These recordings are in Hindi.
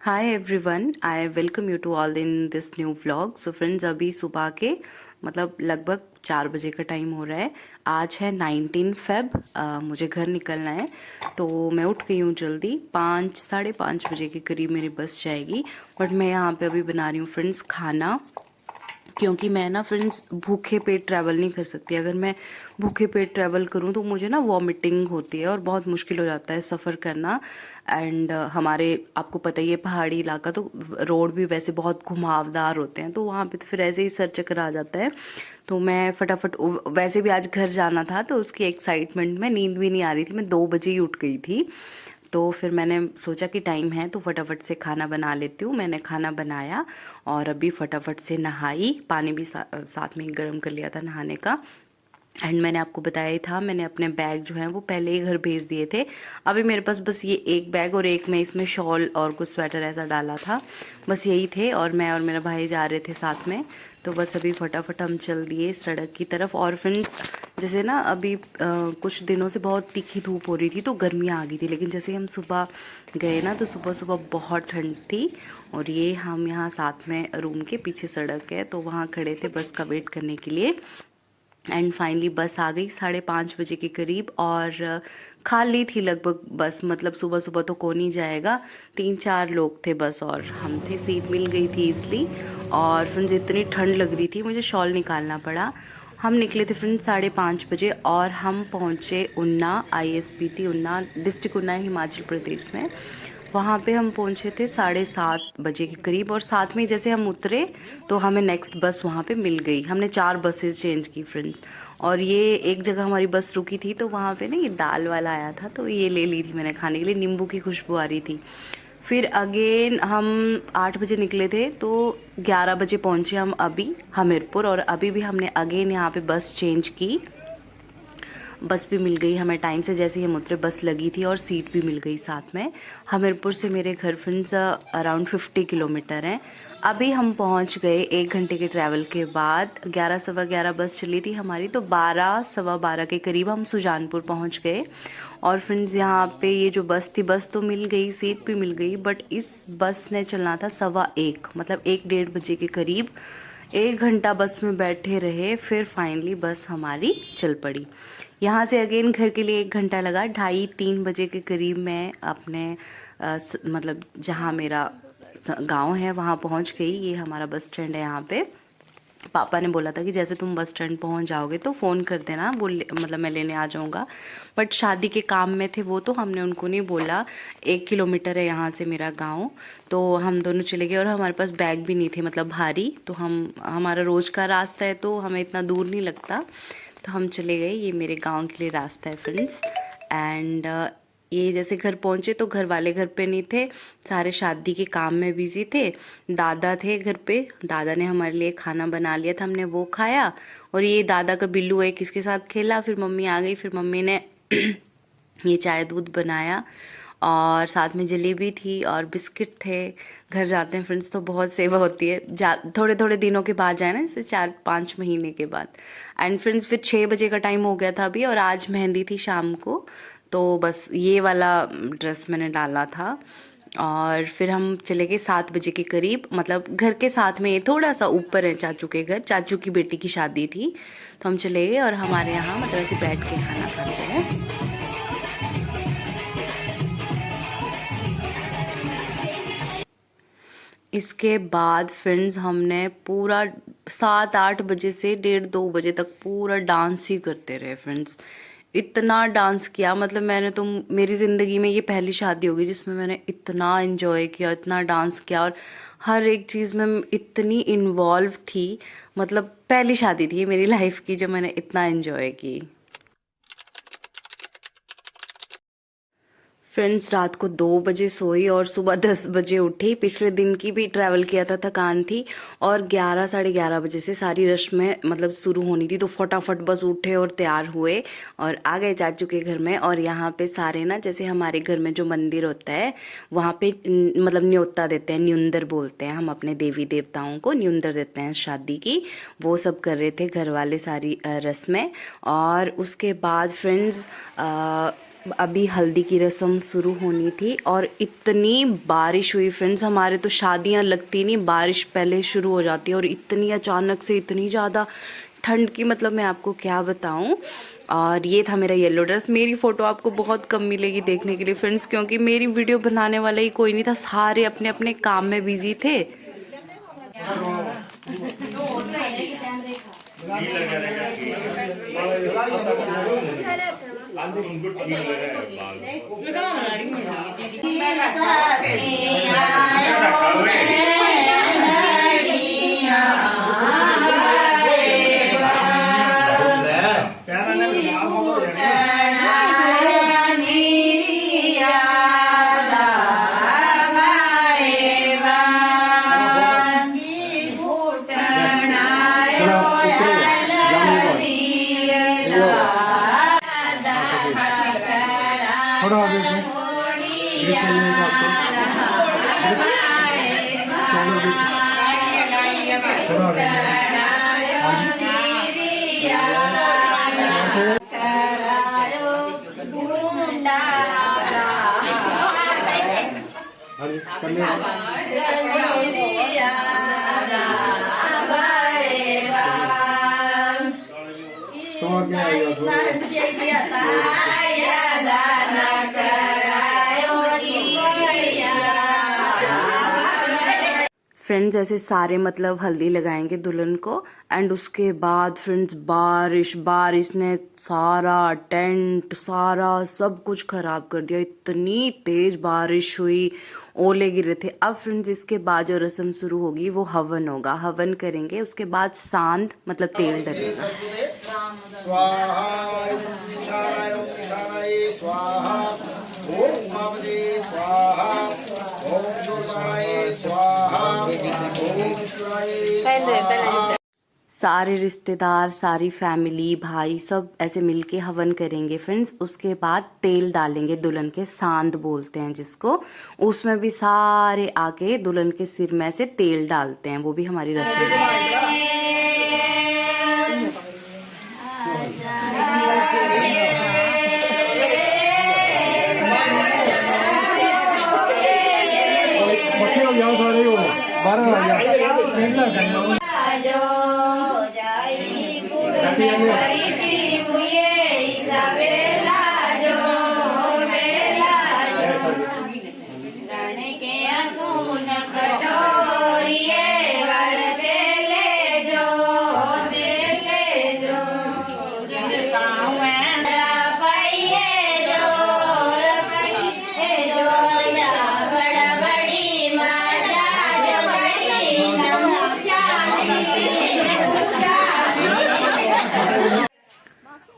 Hi everyone, I welcome you to all in this new vlog. So friends, अभी सुबह के लगभग 4 बजे का टाइम हो रहा है। आज है 19 फेब। मुझे घर निकलना है तो मैं उठ गई हूँ जल्दी। 5 साढ़े 5 बजे के करीब मेरी बस जाएगी। बट मैं यहाँ पे अभी बना रही हूँ फ्रेंड्स खाना, क्योंकि मैं ना फ्रेंड्स भूखे पेट ट्रैवल नहीं कर सकती। अगर मैं भूखे पेट ट्रैवल करूँ तो मुझे ना वॉमिटिंग होती है और बहुत मुश्किल हो जाता है सफ़र करना। एंड हमारे आपको पता ही है पहाड़ी इलाका, तो रोड भी वैसे बहुत घुमावदार होते हैं, तो वहाँ पे तो फिर ऐसे ही सर चक्कर आ जाता है। तो मैं फटाफट, वैसे भी आज घर जाना था तो उसकी एक्साइटमेंट में नींद भी नहीं आ रही थी, मैं 2 बजे ही उठ गई थी। तो फिर मैंने सोचा कि टाइम है तो फटाफट से खाना बना लेती हूँ। मैंने खाना बनाया और अभी फटाफट से नहाई, पानी भी साथ में ही गर्म कर लिया था नहाने का। एंड मैंने आपको बताया ही था, मैंने अपने बैग जो हैं वो पहले ही घर भेज दिए थे। अभी मेरे पास बस ये एक बैग और एक में इसमें शॉल और कुछ स्वेटर ऐसा डाला था, बस यही थे। और मैं और मेरा भाई जा रहे थे साथ में। तो बस अभी फटाफट हम चल दिए सड़क की तरफ। और फ्रेंड्स, जैसे ना अभी कुछ दिनों से बहुत तीखी धूप हो रही थी तो गर्मी आ गई थी, लेकिन जैसे हम सुबह गए ना तो सुबह सुबह बहुत ठंड थी। और ये हम यहाँ साथ में रूम के पीछे सड़क है तो वहाँ खड़े थे बस का वेट करने के लिए। एंड फाइनली बस आ गई 5:30 बजे के करीब। और खाली थी लगभग बस, सुबह सुबह तो कौन ही जाएगा। 3-4 लोग थे बस और हम थे, सीट मिल गई थी इसलिए। और फ्रेंड्स इतनी ठंड लग रही थी, मुझे शॉल निकालना पड़ा। हम निकले थे फ्रेंड्स 5:30 बजे और हम पहुँचे उन्ना, ISPT उन्ना, डिस्ट्रिक्ट उन्ना, हिमाचल प्रदेश में। वहाँ पे हम पहुँचे थे 7:30 बजे के करीब। और साथ में जैसे हम उतरे तो हमें नेक्स्ट बस वहाँ पे मिल गई। हमने 4 बसेस चेंज की फ्रेंड्स। और ये एक जगह हमारी बस रुकी थी तो वहाँ पे ना ये दाल वाला आया था, तो ये ले ली थी मैंने खाने के लिए, नींबू की खुशबू आ रही थी। फिर अगेन हम 8 बजे निकले थे तो 11 बजे पहुँचे हम अभी हमीरपुर। और अभी भी हमने अगेन यहाँ पे बस चेंज की। बस भी मिल गई हमें टाइम से, जैसे ही हम उतरे बस लगी थी और सीट भी मिल गई साथ में। हमीरपुर से मेरे घर फ्रेंड्स अराउंड 50 किलोमीटर हैं। अभी हम पहुंच गए 1 घंटे के ट्रैवल के बाद। 11 सवा 11 बस चली थी हमारी, तो 12 सवा 12 के करीब हम सुजानपुर पहुंच गए। और फ्रेंड्स यहाँ पे ये जो बस थी, बस तो मिल गई, सीट भी मिल गई, बट इस बस ने चलना था 1:15, 1 डेढ़ बजे के करीब। 1 घंटा बस में बैठे रहे, फिर फाइनली बस हमारी चल पड़ी। यहाँ से अगेन घर के लिए 1 घंटा लगा। 2:30-3 बजे के करीब मैं अपने जहाँ मेरा गांव है वहाँ पहुँच गई। ये हमारा बस स्टैंड है यहाँ पे। पापा ने बोला था कि जैसे तुम बस स्टैंड पहुंच जाओगे तो फ़ोन कर देना, मैं लेने आ जाऊंगा। बट शादी के काम में थे वो, तो हमने उनको नहीं बोला। 1 किलोमीटर है यहाँ से मेरा गांव। तो हम दोनों चले गए और हमारे पास बैग भी नहीं थे भारी, तो हमारा रोज़ का रास्ता है तो हमें इतना दूर नहीं लगता। तो हम चले गए, ये मेरे गांव के लिए रास्ता है फ्रेंड्स। एंड ये जैसे घर पहुंचे तो घर वाले घर पे नहीं थे, सारे शादी के काम में बिजी थे। दादा थे घर पे, दादा ने हमारे लिए खाना बना लिया था, हमने वो खाया। और ये दादा का बिल्लू है किसके साथ खेला। फिर मम्मी आ गई, फिर मम्मी ने ये चाय दूध बनाया और साथ में जलेबी थी और बिस्किट थे। घर जाते हैं फ्रेंड्स तो बहुत सेवा होती है, थोड़े थोड़े दिनों के बाद जाए ना, जैसे 4-5 महीने के बाद। एंड फ्रेंड्स फिर 6 बजे का टाइम हो गया था अभी, और आज मेहंदी थी शाम को। तो बस ये वाला ड्रेस मैंने डाला था। और फिर हम चले गए 7 बजे के करीब, घर के साथ में, थोड़ा सा ऊपर है चाचू के घर, चाचू की बेटी की शादी थी। तो हम चले गए और हमारे यहाँ ऐसे बैठ के खाना खाते हैं। इसके बाद फ्रेंड्स हमने पूरा 7-8 बजे से 1:30-2 बजे तक पूरा डांस ही करते रहे फ्रेंड्स। इतना डांस किया, मैंने तो, मेरी ज़िंदगी में ये पहली शादी होगी जिसमें मैंने इतना इन्जॉय किया, इतना डांस किया, और हर एक चीज़ में इतनी इन्वॉल्व थी। पहली शादी थी मेरी लाइफ की जो मैंने इतना इन्जॉय की। फ्रेंड्स रात को 2 बजे सोई और सुबह 10 बजे उठी। पिछले दिन की भी ट्रैवल किया था, थकान थी। और 11 साढ़े 11 बजे से सारी रस्में शुरू होनी थी, तो फटाफट बस उठे और तैयार हुए और आ गए चाचू के घर में। और यहाँ पे सारे ना, जैसे हमारे घर में जो मंदिर होता है वहाँ पे न्योता देते हैं, न्युंदर बोलते हैं हम अपने देवी देवताओं को, न्युंदर देते हैं शादी की। वो सब कर रहे थे घर वाले, सारी रस्में। और उसके बाद फ्रेंड्स अभी हल्दी की रस्म शुरू होनी थी और इतनी बारिश हुई फ्रेंड्स। हमारे तो शादियां लगती नहीं, बारिश पहले शुरू हो जाती है और इतनी अचानक से इतनी ज़्यादा ठंड की, मतलब मैं आपको क्या बताऊं। और ये था मेरा येलो ड्रेस। मेरी फ़ोटो आपको बहुत कम मिलेगी देखने के लिए फ्रेंड्स, क्योंकि मेरी वीडियो बनाने वाला ही कोई नहीं था, सारे अपने अपने काम में बिजी थे। थोड़ा आगे से थोड़ा आगे फ्रेंड्स ऐसे सारे मतलब हल्दी लगाएंगे दुल्हन को। एंड उसके बाद फ्रेंड्स बारिश ने सारा टेंट सारा सब कुछ ख़राब कर दिया। इतनी तेज़ बारिश हुई, ओले गिरे थे। अब फ्रेंड्स इसके बाद जो रस्म शुरू होगी वो हवन होगा, हवन करेंगे। उसके बाद सांद मतलब तेल डलेगा। सारे रिश्तेदार, सारी फैमिली, भाई सब ऐसे मिलके हवन करेंगे फ्रेंड्स। उसके बाद तेल डालेंगे दुल्हन के, सांद बोलते हैं जिसको। उसमें भी सारे आके दुल्हन के सिर में से तेल डालते हैं, वो भी हमारी रस्म है।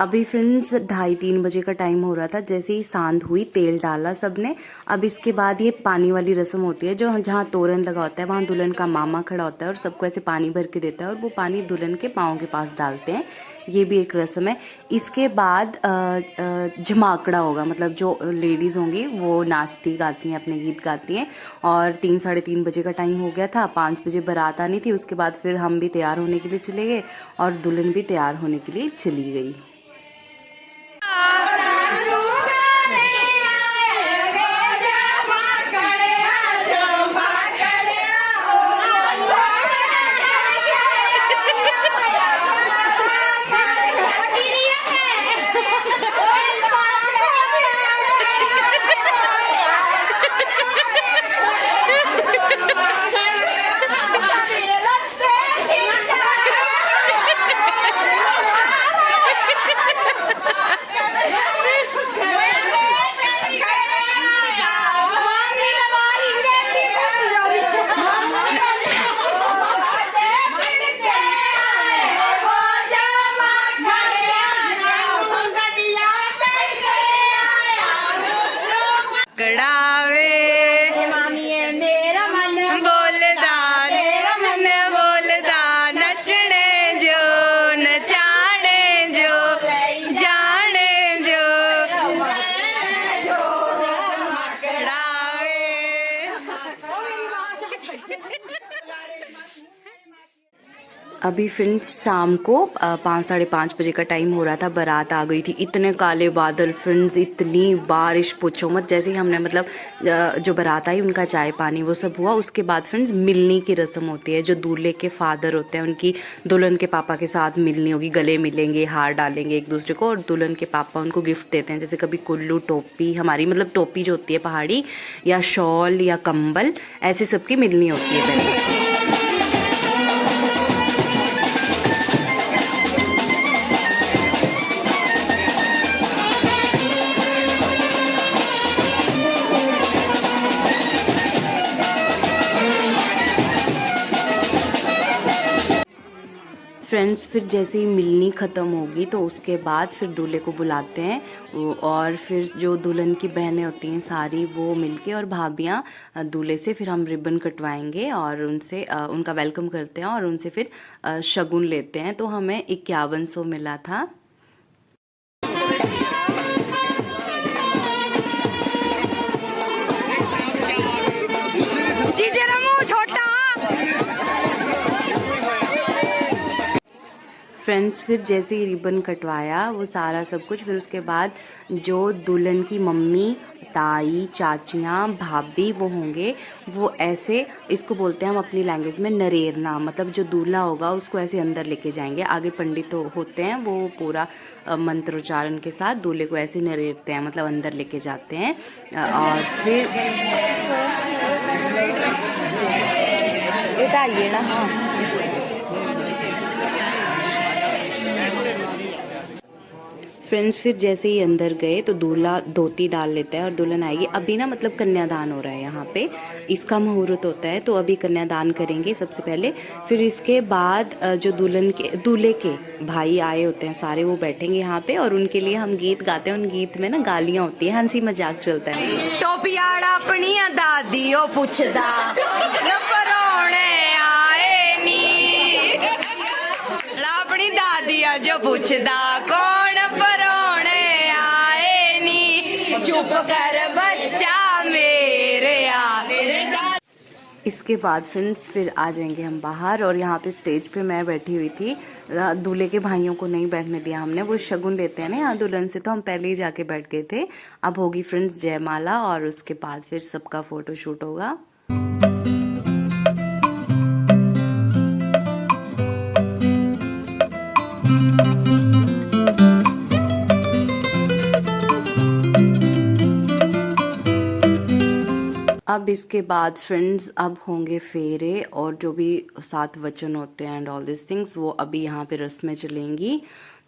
अभी फ्रेंड्स 2:30-3 बजे का टाइम हो रहा था। जैसे ही सांद हुई, तेल डाला सबने। अब इसके बाद ये पानी वाली रस्म होती है, जो जहाँ तोरण लगा होता है वहाँ दुल्हन का मामा खड़ा होता है और सबको ऐसे पानी भर के देता है और वो पानी दुल्हन के पाँव के पास डालते हैं। ये भी एक रस्म है। इसके बाद झमाकड़ा होगा, मतलब जो लेडीज़ होंगी वो नाचती गाती हैं, अपने गीत गाती हैं। और 3-3:30 बजे का टाइम हो गया था, 5 बजे बारात आनी थी। उसके बाद फिर हम भी तैयार होने के लिए चले गए और दुल्हन भी तैयार होने के लिए चली गई। अभी फ्रेंड्स शाम को 5 साढ़े 5 बजे का टाइम हो रहा था, बारात आ गई थी। इतने काले बादल फ्रेंड्स, इतनी बारिश पूछो मत। जैसे ही हमने मतलब जो बारात आई उनका चाय पानी वो सब हुआ, उसके बाद फ्रेंड्स मिलनी की रस्म होती है। जो दूल्हे के फादर होते हैं उनकी दुल्हन के पापा के साथ मिलनी होगी, गले मिलेंगे, हार डालेंगे एक दूसरे को, और दुल्हन के पापा उनको गिफ्ट देते हैं। जैसे कभी कुल्लू, टोपी, हमारी मतलब टोपी जो होती है पहाड़ी, या शॉल या कंबल, ऐसे सबकी मिलनी होती है पहले। फ्रेंड्स फिर जैसे ही मिलनी ख़त्म होगी तो उसके बाद फिर दूल्हे को बुलाते हैं, और फिर जो दुल्हन की बहनें होती हैं सारी वो मिलके, और भाभियाँ दूल्हे से फिर हम रिबन कटवाएंगे और उनसे उनका वेलकम करते हैं, और उनसे फिर शगुन लेते हैं। तो हमें 5100 मिला था। फ्रेंड्स फिर जैसे ही रिबन कटवाया वो सारा सब कुछ, फिर उसके बाद जो दुल्हन की मम्मी, ताई, चाचियाँ, भाभी वो होंगे, वो ऐसे, इसको बोलते हैं हम अपनी लैंग्वेज में नरेरना, मतलब जो दूल्हा होगा उसको ऐसे अंदर लेके जाएंगे। आगे पंडित होते हैं, वो पूरा मंत्रोच्चारण के साथ दूल्हे को ऐसे नरेरते हैं, मतलब अंदर लेके जाते हैं। और फिर बताइए ना। हाँ फ्रेंड्स फिर जैसे ही अंदर गए तो दूल्हा धोती डाल लेता है और दुल्हन आएगी। अभी ना मतलब कन्यादान हो रहा है यहाँ पे, इसका मुहूर्त होता है, तो अभी कन्यादान करेंगे सबसे पहले। फिर इसके बाद जो दूल्हे के भाई आए होते हैं सारे, वो बैठेंगे यहाँ पे, और उनके लिए हम गीत गाते हैं। उन गीत में ना गालियाँ होती है, हंसी मजाक चलता है। टोपियाड़ा अपनी दादी ओ पुछदा अपनी दादिया जो पूछदा कौन परोने आए नी, चुप कर बच्चा मेरे आ। इसके बाद फ्रेंड्स फिर आ जाएंगे हम बाहर, और यहाँ पे स्टेज पे मैं बैठी हुई थी। दूल्हे के भाइयों को नहीं बैठने दिया हमने, वो शगुन लेते हैं ना यहाँ दुल्हन से, तो हम पहले ही जाके बैठ गए थे। अब होगी फ्रेंड्स जयमाला, और उसके बाद फिर सबका फ़ोटो शूट होगा। अब इसके बाद फ्रेंड्स अब होंगे फेरे, और जो भी 7 वचन होते हैं एंड ऑल दिस थिंग्स, वो अभी यहाँ पे रस्में चलेंगी।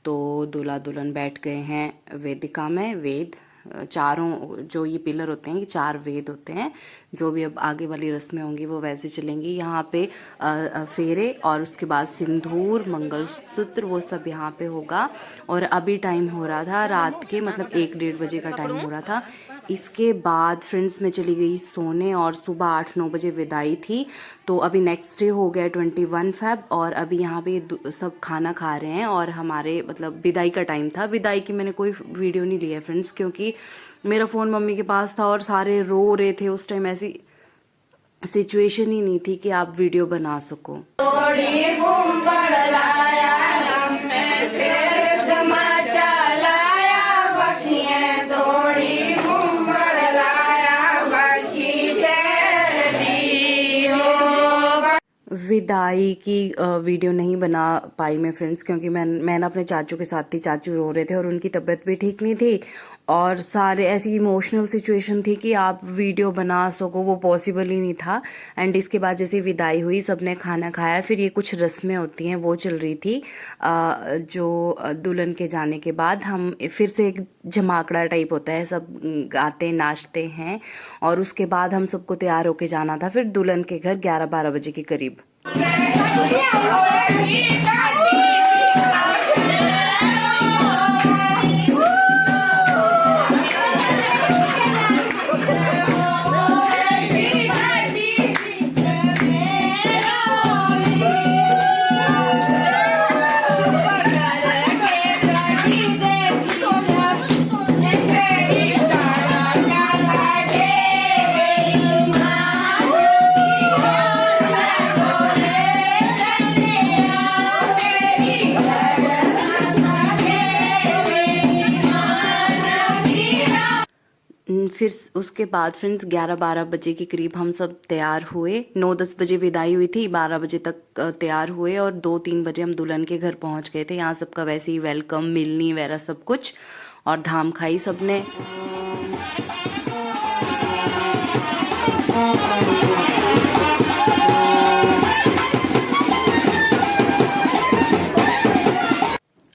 तो दूल्हा दुल्हन बैठ गए हैं वेदिका में। वेद चारों जो ये पिलर होते हैं, ये 4 वेद होते हैं। जो भी अब आगे वाली रस्में होंगी वो वैसे चलेंगी। यहाँ पे फेरे, और उसके बाद सिंदूर, मंगलसूत्र, वो सब यहाँ पे होगा। और अभी टाइम हो रहा था रात के, मतलब 1-1:30 बजे का टाइम हो रहा था। इसके बाद फ्रेंड्स मैं चली गई सोने, और सुबह 8-9 बजे विदाई थी। तो अभी नेक्स्ट डे हो गया 21 फेब, और अभी यहाँ पे सब खाना खा रहे हैं, और हमारे मतलब विदाई का टाइम था। विदाई की मैंने कोई वीडियो नहीं ली है फ्रेंड्स, क्योंकि मेरा फ़ोन मम्मी के पास था और सारे रो रहे थे उस टाइम। ऐसी सिचुएशन ही नहीं थी कि आप वीडियो बना सको। विदाई की वीडियो नहीं बना पाई मैं फ्रेंड्स, क्योंकि मैं ना अपने चाचू के साथ थी। चाचू रो रहे थे और उनकी तबीयत भी ठीक नहीं थी, और सारे ऐसी इमोशनल सिचुएशन थी कि आप वीडियो बना सको वो पॉसिबल ही नहीं था। एंड इसके बाद जैसे विदाई हुई, सबने खाना खाया, फिर ये कुछ रस्में होती हैं वो चल रही थी। जो दुल्हन के जाने के बाद हम फिर से एक झमाकड़ा टाइप होता है, सब गाते नाचते हैं, और उसके बाद हम सबको तैयार होके जाना था फिर दुल्हन के घर 11-12 बजे के करीब। फिर उसके बाद फ्रेंड्स 11-12 बजे के करीब हम सब तैयार हुए। 9-10 बजे विदाई हुई थी, 12 बजे तक तैयार हुए और 2-3 बजे हम दुल्हन के घर पहुंच गए थे। यहाँ सबका वैसे ही वेलकम, मिलनी वगैरह सब कुछ, और धाम खाई सबने।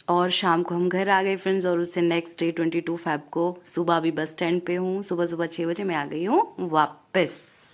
और शाम को हम घर आ गए फ्रेंड्स, और उससे नेक्स्ट डे 22 फ़ेब को सुबह भी बस स्टैंड पे हूँ। सुबह 6 बजे मैं आ गई हूँ वापस।